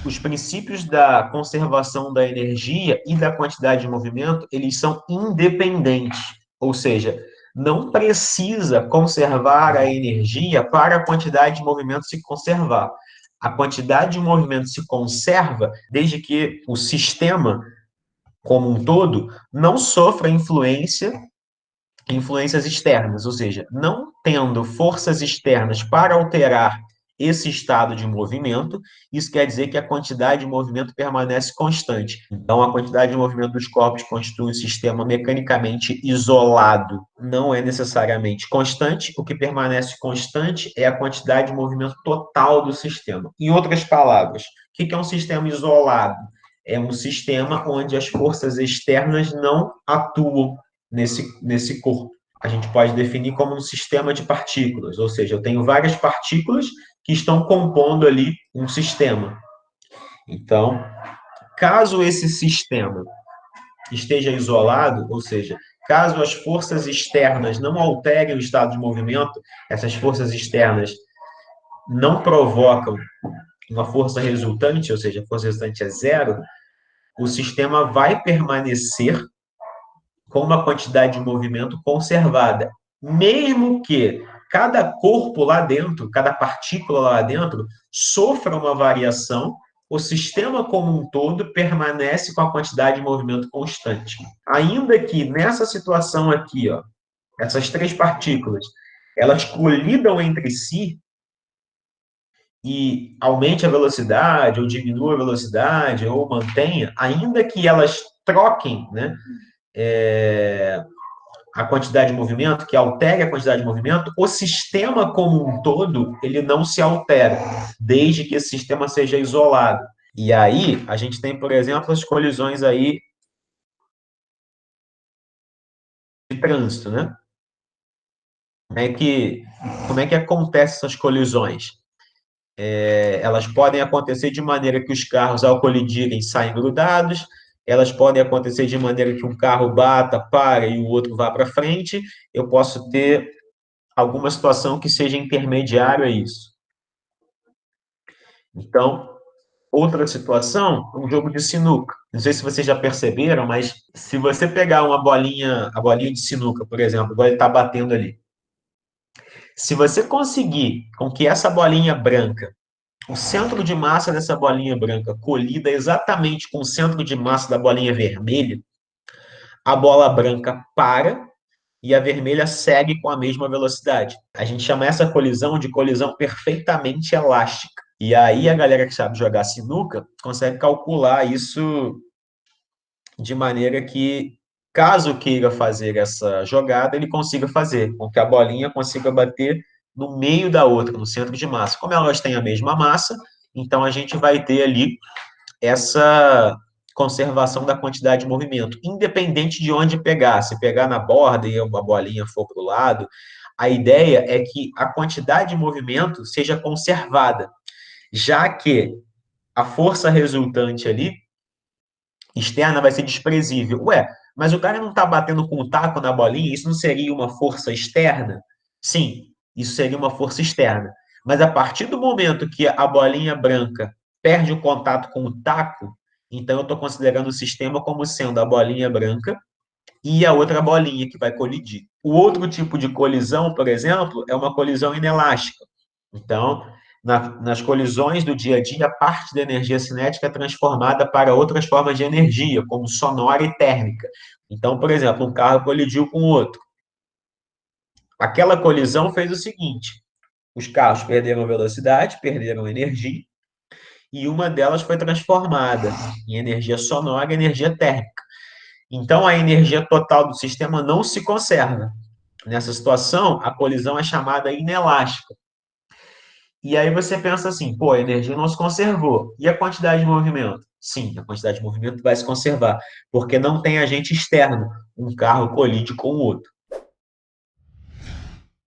os princípios da conservação da energia e da quantidade de movimento, eles são independentes, ou seja, não precisa conservar a energia para a quantidade de movimento se conservar. A quantidade de movimento se conserva desde que o sistema como um todo não sofra influências externas, ou seja, não tendo forças externas para alterar esse estado de movimento, isso quer dizer que a quantidade de movimento permanece constante. Então, a quantidade de movimento dos corpos constitui um sistema mecanicamente isolado, não é necessariamente constante. O que permanece constante é a quantidade de movimento total do sistema. Em outras palavras, o que é um sistema isolado? É um sistema onde as forças externas não atuam nesse corpo. A gente pode definir como um sistema de partículas, ou seja, eu tenho várias partículas que estão compondo ali um sistema. Então, caso esse sistema esteja isolado, ou seja, caso as forças externas não alterem o estado de movimento, essas forças externas não provocam uma força resultante, ou seja, a força resultante é zero, o sistema vai permanecer com uma quantidade de movimento conservada, mesmo que cada corpo lá dentro, cada partícula lá dentro, sofra uma variação, o sistema como um todo permanece com a quantidade de movimento constante. Ainda que nessa situação aqui, ó, essas três partículas, elas colidam entre si e aumente a velocidade, ou diminua a velocidade, ou mantenha, ainda que elas troquem, né, a quantidade de movimento, que altere a quantidade de movimento, o sistema como um todo, ele não se altera, desde que esse sistema seja isolado. E aí, a gente tem, por exemplo, as colisões aí de trânsito, né? Como é que acontecem essas colisões? Elas podem acontecer de maneira que os carros, ao colidirem, saem grudados, elas podem acontecer de maneira que um carro bata, para e o outro vá para frente. Eu posso ter alguma situação que seja intermediário a isso. Então, outra situação, um jogo de sinuca. Não sei se vocês já perceberam, mas se você pegar uma bolinha, a bolinha de sinuca, por exemplo, igual ele está batendo ali, se você conseguir com que essa bolinha branca, o centro de massa dessa bolinha branca colida exatamente com o centro de massa da bolinha vermelha, a bola branca para e a vermelha segue com a mesma velocidade. A gente chama essa colisão de colisão perfeitamente elástica. E aí a galera que sabe jogar sinuca consegue calcular isso de maneira que, caso queira fazer essa jogada, ele consiga fazer, com que a bolinha consiga bater no meio da outra, no centro de massa. Como elas têm a mesma massa, então a gente vai ter ali essa conservação da quantidade de movimento, independente de onde pegar. Se pegar na borda e a bolinha for para o lado, a ideia é que a quantidade de movimento seja conservada, já que a força resultante ali, externa, vai ser desprezível. Ué, mas o cara não está batendo com o taco na bolinha, isso não seria uma força externa? Sim, isso seria uma força externa. Mas a partir do momento que a bolinha branca perde o contato com o taco, então eu estou considerando o sistema como sendo a bolinha branca e a outra bolinha que vai colidir. O outro tipo de colisão, por exemplo, é uma colisão inelástica. Então, nas colisões do dia a dia, parte da energia cinética é transformada para outras formas de energia, como sonora e térmica. Então, por exemplo, um carro colidiu com outro. Aquela colisão fez o seguinte: os carros perderam velocidade, perderam energia, e uma delas foi transformada em energia sonora e energia térmica. Então, a energia total do sistema não se conserva. Nessa situação, a colisão é chamada inelástica. E aí você pensa assim, pô, a energia não se conservou. E a quantidade de movimento? Sim, a quantidade de movimento vai se conservar, porque não tem agente externo. Um carro colide com o outro.